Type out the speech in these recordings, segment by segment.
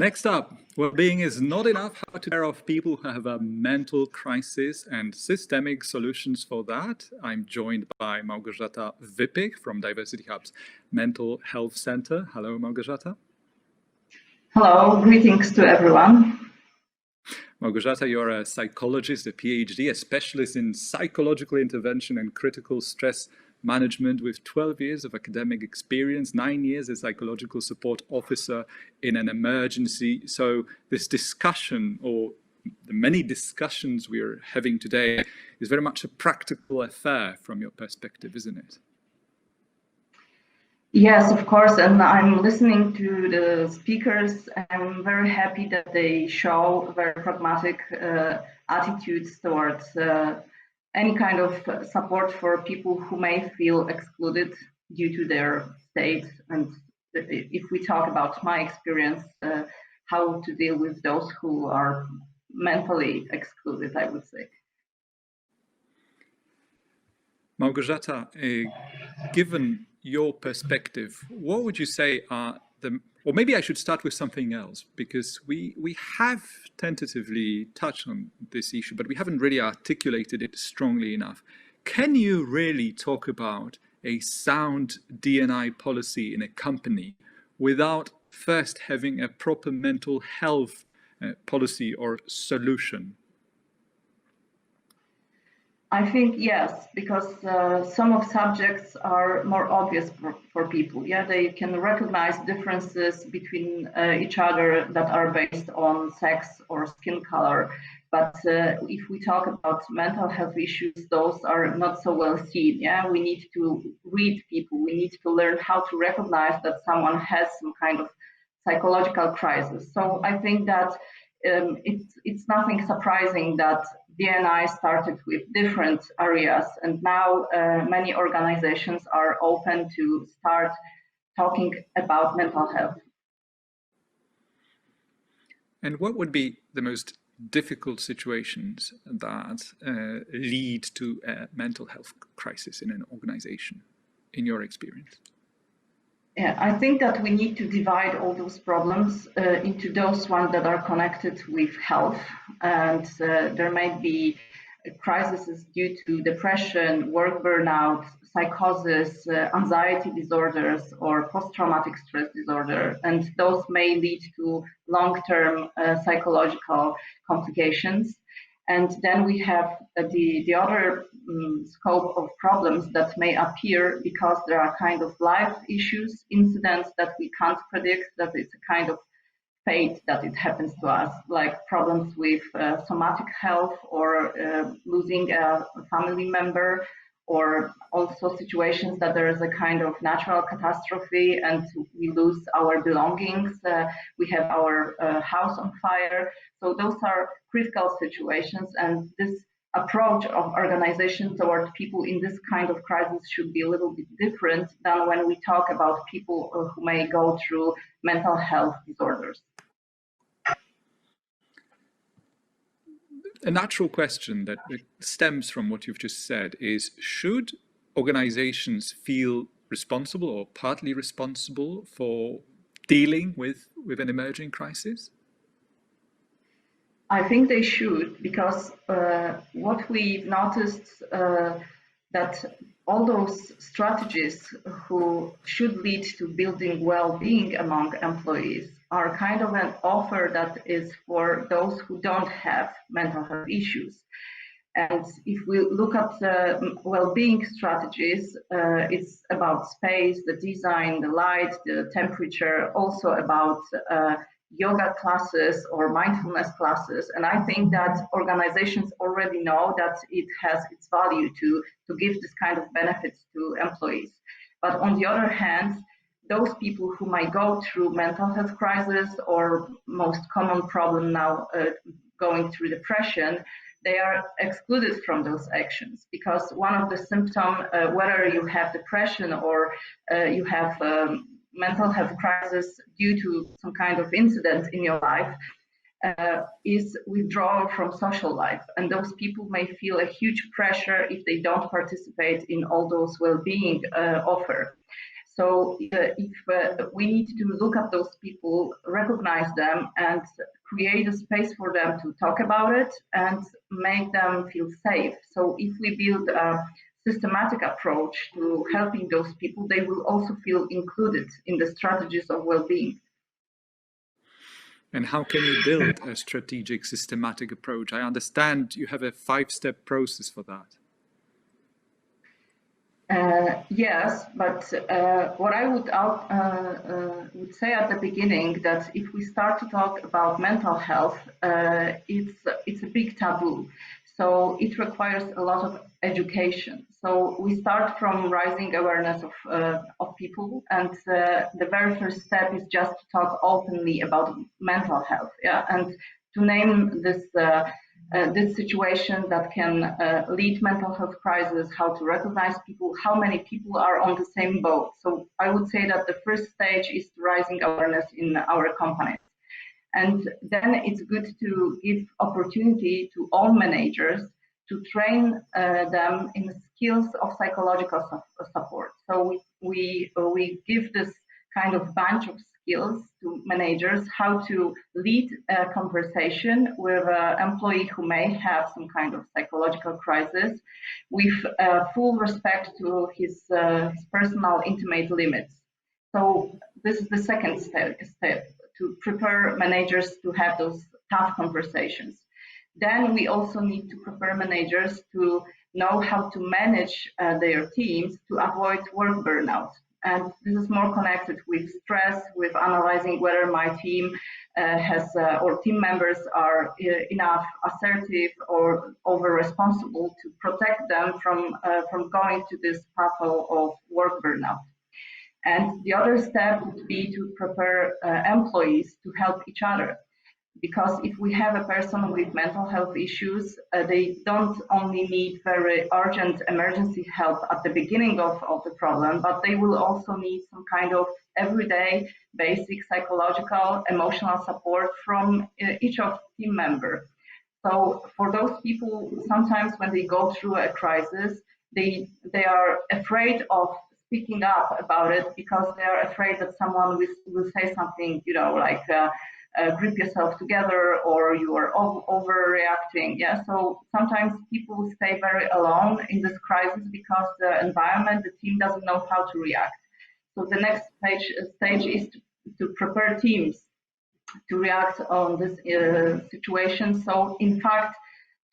Next up, well-being is not enough. How to take care of people who have a mental crisis and systemic solutions for that. I'm joined by Małgorzata Wypych from Diversity Hub's Mental Health Center. Hello, Małgorzata. Hello, greetings to everyone. Małgorzata, you're a psychologist, a PhD, a specialist in psychological intervention and critical stress management with 12 years of academic experience, 9 years as psychological support officer in an emergency. So this discussion, or the many discussions we're having today, is very much a practical affair from your perspective, isn't it? Yes, of course, and I'm listening to the speakers. I'm very happy that they show very pragmatic attitudes towards any kind of support for people who may feel excluded due to their state. And if we talk about my experience, how to deal with those who are mentally excluded, I would say. Małgorzata, given your perspective, what would you say are or maybe I should start with something else, because we have tentatively touched on this issue, but we haven't really articulated it strongly enough. Can you really talk about a sound D&I policy in a company without first having a proper mental health policy or solution? I think yes, because some of subjects are more obvious for people. Yeah, they can recognize differences between each other that are based on sex or skin color. But if we talk about mental health issues, those are not so well seen. Yeah, we need to read people. We need to learn how to recognize that someone has some kind of psychological crisis. So I think that it's nothing surprising that D&I started with different areas, and now many organizations are open to start talking about mental health. And what would be the most difficult situations that lead to a mental health crisis in an organization, in your experience? Yeah, I think that we need to divide all those problems into those ones that are connected with health, and there might be crises due to depression, work burnout, psychosis, anxiety disorders, or post-traumatic stress disorder, and those may lead to long-term psychological complications. And then we have the other scope of problems that may appear because there are kind of life issues, incidents that we can't predict, that it's a kind of fate that it happens to us, like problems with somatic health or losing a family member, or also situations that there is a kind of natural catastrophe and we lose our belongings, we have our house on fire. So those are critical situations, and this approach of organization toward people in this kind of crisis should be a little bit different than when we talk about people who may go through mental health disorders. A natural question that stems from what you've just said is, should organizations feel responsible or partly responsible for dealing with an emerging crisis? I think they should, because what we noticed that all those strategies who should lead to building well-being among employees are kind of an offer that is for those who don't have mental health issues. And if we look at the well-being strategies, it's about space, the design, the light, the temperature, also about yoga classes or mindfulness classes. And I think that organizations already know that it has its value to give this kind of benefits to employees. But on the other hand, those people who might go through mental health crisis, or most common problem now going through depression, they are excluded from those actions, because one of the symptoms, whether you have depression or you have mental health crisis due to some kind of incident in your life, is withdrawal from social life. And those people may feel a huge pressure if they don't participate in all those well-being offer. So if we need to look at those people, recognize them, and create a space for them to talk about it and make them feel safe. So if we build a systematic approach to helping those people, they will also feel included in the strategies of well-being. And how can you build a strategic, systematic approach? I understand you have a 5-step process for that. Yes, but what I would say at the beginning, that if we start to talk about mental health, it's a big taboo. So it requires a lot of education. So we start from raising awareness of people, and the very first step is just to talk openly about mental health, yeah, and to name this situation that can lead mental health crisis, how to recognize people, how many people are on the same boat. So I would say that the first stage is raising awareness in our companies. And then it's good to give opportunity to all managers to train them in skills of psychological support. So we give this kind of bunch of skills to managers, how to lead a conversation with an employee who may have some kind of psychological crisis, with full respect to his personal intimate limits. So this is the second step, to prepare managers to have those tough conversations. Then we also need to prepare managers to know how to manage their teams to avoid work burnout. And this is more connected with stress, with analyzing whether my team or team members are enough assertive or over responsible to protect them from going to this path of work burnout. And the other step would be to prepare employees to help each other. Because if we have a person with mental health issues, they don't only need very urgent emergency help at the beginning of the problem, but they will also need some kind of everyday basic psychological, emotional support from each of team member. So for those people, sometimes when they go through a crisis, they are afraid of speaking up about it, because they are afraid that someone will say something, like grip yourself together, or you are overreacting. Yeah, so sometimes people stay very alone in this crisis because the environment, the team doesn't know how to react. So the next stage is to prepare teams to react on this situation. So in fact,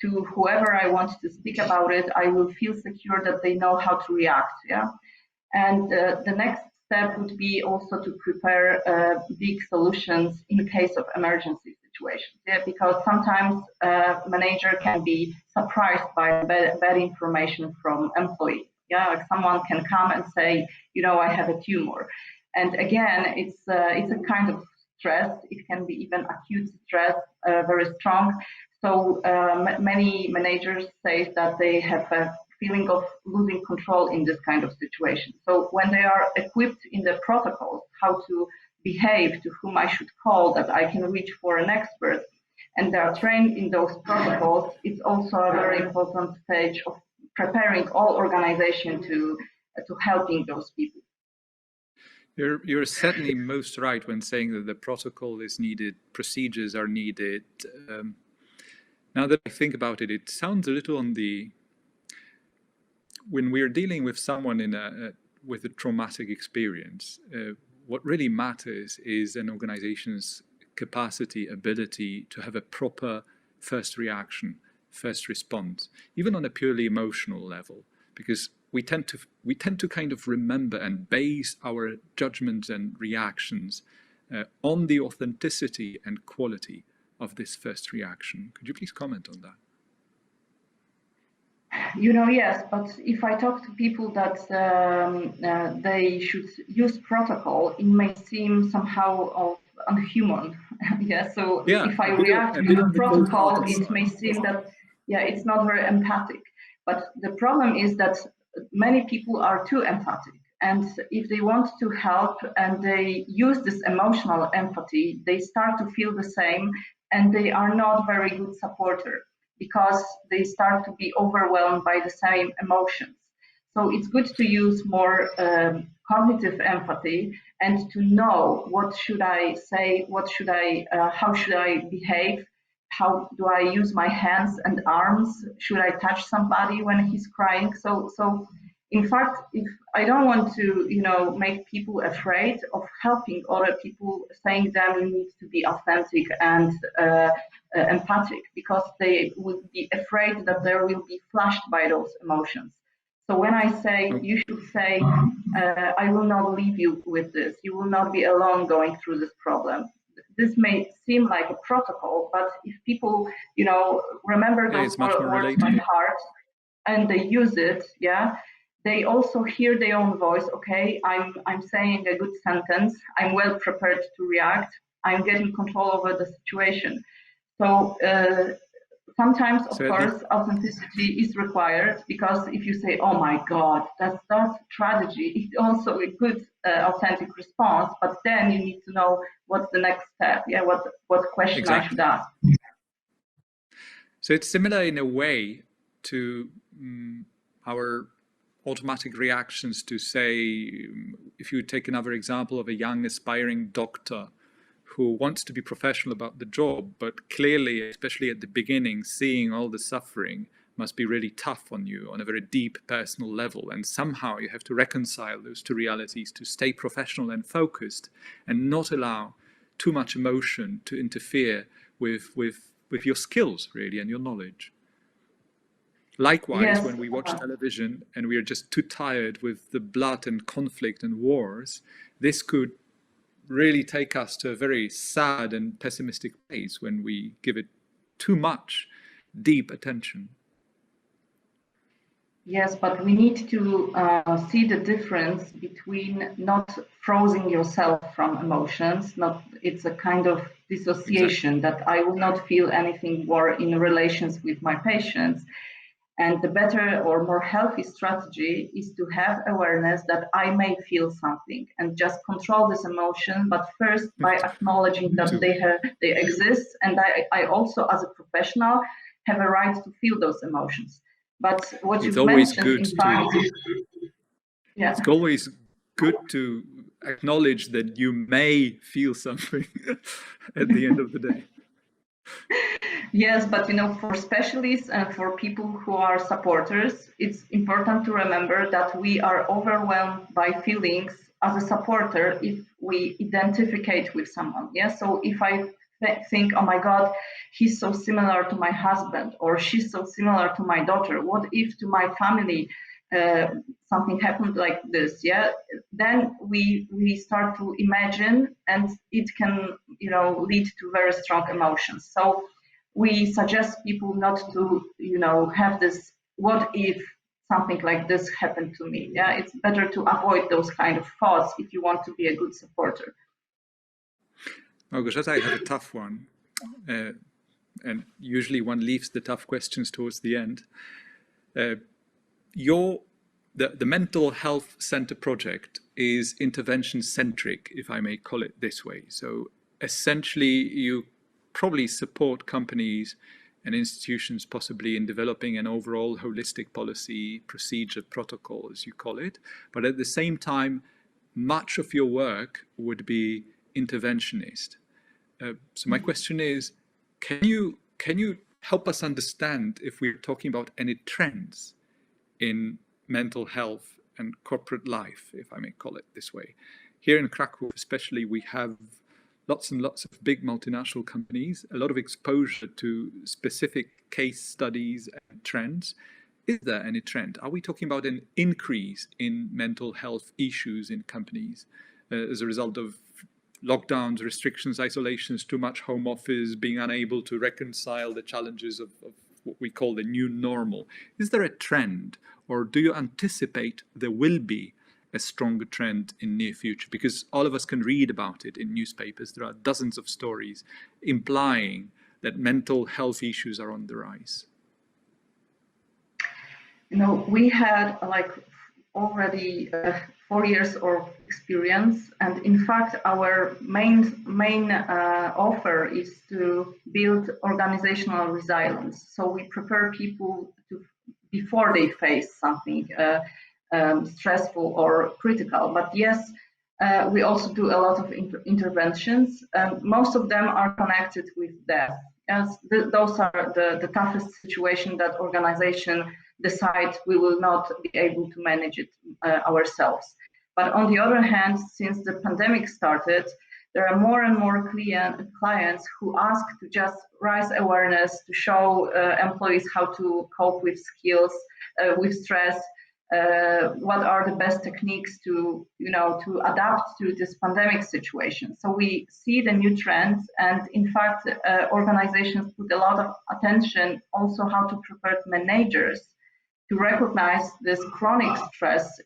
to whoever I want to speak about it, I will feel secure that they know how to react. Yeah. And the next step would be also to prepare big solutions in case of emergency situations. Yeah, because sometimes manager can be surprised by bad information from employee. Yeah, like someone can come and say, I have a tumor. And again, it's a kind of stress. It can be even acute stress, very strong. So many managers say that they have a feeling of losing control in this kind of situation. So when they are equipped in the protocols, how to behave, to whom I should call, that I can reach for an expert, and they are trained in those protocols, it's also a very important stage of preparing all organization to helping those people. You're certainly most right when saying that the protocol is needed, procedures are needed. Now that I think about it, it sounds a little on the, when we're dealing with someone with a traumatic experience, what really matters is an organization's capacity, ability to have a proper first reaction, first response, even on a purely emotional level, because we tend to kind of remember and base our judgments and reactions on the authenticity and quality of this first reaction. Could you please comment on that? Yes, but if I talk to people that they should use protocol, it may seem somehow unhuman. So if I react to the protocol, it may seem that, it's not very empathic. But the problem is that many people are too empathic. And if they want to help and they use this emotional empathy, they start to feel the same, and they are not very good supporter, because they start to be overwhelmed by the same emotions. So it's good to use more cognitive empathy and to know what should I say, how should I behave, how do I use my hands and arms, should I touch somebody when he's crying. So in fact, if I don't want to, make people afraid of helping other people, saying them you need to be authentic and empathic, because they would be afraid that they will be flushed by those emotions. So when I say, you should say, I will not leave you with this. You will not be alone going through this problem. This may seem like a protocol, but if people, remember those words by heart and they use it, they also hear their own voice. Okay, I'm saying a good sentence. I'm well prepared to react. I'm getting control over the situation. So sometimes, of course, authenticity is required, because if you say, "Oh my God, that's tragedy," it's also a good authentic response. But then you need to know what's the next step. Yeah, what question I should ask. So it's similar in a way to our automatic reactions to, say, if you take another example of a young aspiring doctor who wants to be professional about the job, but clearly, especially at the beginning, seeing all the suffering must be really tough on you on a very deep personal level. And somehow you have to reconcile those two realities to stay professional and focused and not allow too much emotion to interfere with your skills, really, and your knowledge. Likewise, yes, when we watch television and we are just too tired with the blood and conflict and wars, this could really take us to a very sad and pessimistic place when we give it too much deep attention. Yes, but we need to see the difference between not frozen yourself from emotions. It's a kind of dissociation, exactly, that I will not feel anything more in relations with my patients. And the better or more healthy strategy is to have awareness that I may feel something and just control this emotion, but first by acknowledging that they exist. And I also, as a professional, have a right to feel those emotions. But what you've mentioned, in fact, it's always good to acknowledge that you may feel something at the end of the day. Yes, but for specialists and for people who are supporters, it's important to remember that we are overwhelmed by feelings as a supporter if we identify with someone. Yeah, so if I think, oh my God, he's so similar to my husband, or she's so similar to my daughter, what if to my family something happened like this? Yeah, then we start to imagine, and it can lead to very strong emotions. So we suggest people not to have this what if something like this happened to me. Yeah, it's better to avoid those kind of thoughts if you want to be a good supporter. Małgorzata, I have a tough one, and usually one leaves the tough questions towards the end. The Mental Health Center project is intervention-centric, if I may call it this way. So essentially, you probably support companies and institutions possibly in developing an overall holistic policy, procedure, protocol, as you call it. But at the same time, much of your work would be interventionist. So my question is, can you help us understand if we're talking about any trends in mental health and corporate life, if I may call it this way? Here in Krakow especially, we have lots and lots of big multinational companies, a lot of exposure to specific case studies and trends. Is there any trend? Are we talking about an increase in mental health issues in companies as a result of lockdowns, restrictions, isolations, too much home office, being unable to reconcile the challenges of what we call the new normal? Is there a trend, or do you anticipate there will be a stronger trend in near future? Because all of us can read about it in newspapers. There are dozens of stories implying that mental health issues are on the rise. We had already 4 years of experience, and in fact our main offer is to build organizational resilience. So we prepare people to, before they face something, stressful or critical. But yes, we also do a lot of interventions. Most of them are connected with death. As those are the toughest situation that organization decide we will not be able to manage it ourselves. But on the other hand, since the pandemic started, there are more and more clients who ask to just raise awareness, to show employees how to cope with skills, with stress, what are the best techniques to adapt to this pandemic situation. So we see the new trends, and in fact, organizations put a lot of attention also how to prepare managers to recognize this chronic stress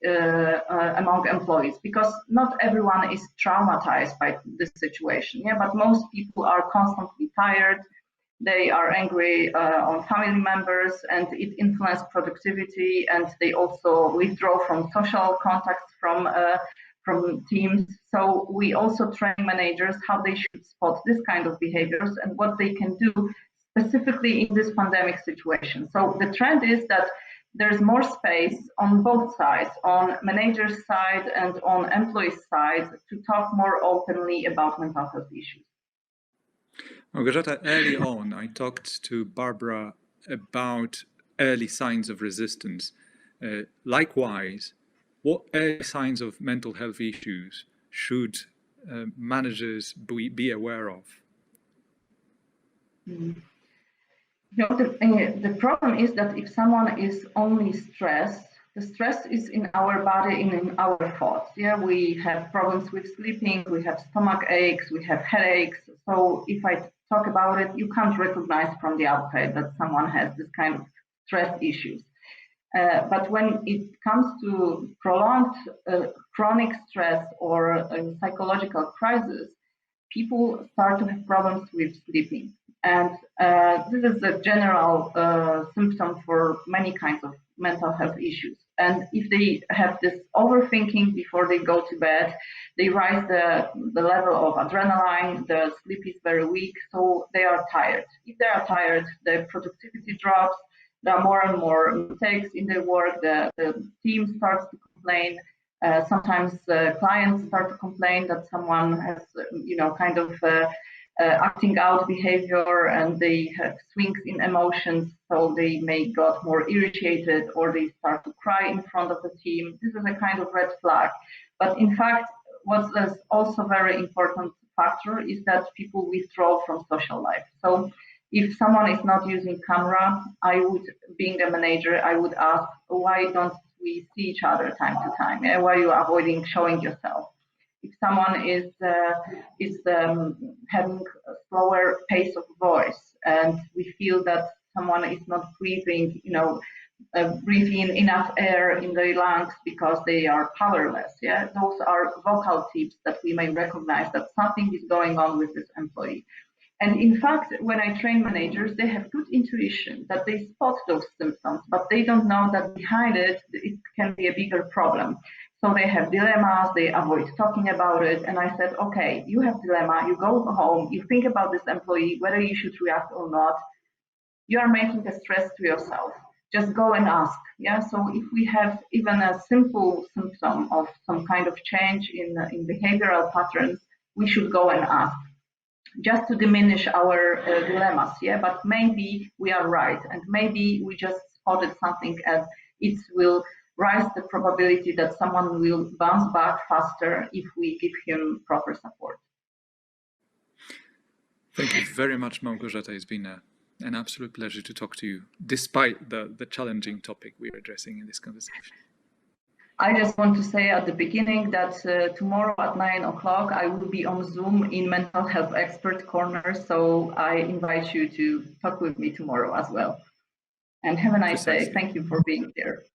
among employees, because not everyone is traumatized by this situation. Yeah, but most people are constantly tired. They are angry on family members, and it influences productivity, and they also withdraw from social contacts from teams. So we also train managers how they should spot this kind of behaviors and what they can do specifically in this pandemic situation. So the trend is that there's more space on both sides, on managers' side and on employees' side, to talk more openly about mental health issues. Małgorzata, early on, I talked to Barbara about early signs of resistance. Likewise, what early signs of mental health issues should managers be aware of? The problem is that if someone is only stressed, the stress is in our body and in our thoughts. Yeah, we have problems with sleeping, we have stomach aches, we have headaches. So if I talk about it, you can't recognize from the outside that someone has this kind of stress issues. But when it comes to prolonged chronic stress or psychological crisis, people start to have problems with sleeping. And this is a general symptom for many kinds of mental health issues. And if they have this overthinking before they go to bed, they rise the level of adrenaline, the sleep is very weak, so they are tired. If they are tired, the productivity drops, there are more and more mistakes in their work, the team starts to complain. Sometimes clients start to complain that someone has, kind of acting out behavior, and they have swings in emotions, so they may get more irritated or they start to cry in front of the team. This is a kind of red flag. But in fact, what's also very important factor is that people withdraw from social life. So if someone is not using camera, I would, being a manager, I would ask, why don't we see each other time to time? Why are you avoiding showing yourself? If someone is having a slower pace of voice, and we feel that someone is not breathing, breathing enough air in their lungs because they are powerless, yeah, those are vocal tips that we may recognize that something is going on with this employee. And in fact, when I train managers, they have good intuition that they spot those symptoms, but they don't know that behind it can be a bigger problem. So they have dilemmas, they avoid talking about it. And I said, okay, you have dilemma, you go home, you think about this employee, whether you should react or not. You are making a stress to yourself. Just go and ask. Yeah. So if we have even a simple symptom of some kind of change in behavioral patterns, we should go and ask, just to diminish our dilemmas. Yeah. But maybe we are right, and maybe we just spotted something, and it will rise the probability that someone will bounce back faster if we give him proper support. Thank you very much, Małgorzata. It's been an absolute pleasure to talk to you, despite the challenging topic we're addressing in this conversation. I just want to say at the beginning that tomorrow at 9 o'clock, I will be on Zoom in Mental Health Expert Corner. So I invite you to talk with me tomorrow as well. And have a nice day. Thank you for being here.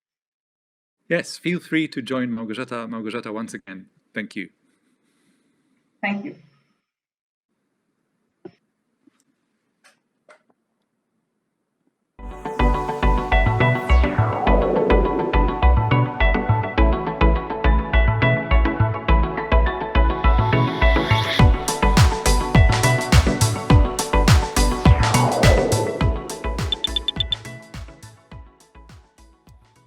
Yes, feel free to join Małgorzata. Małgorzata, once again, thank you. Thank you.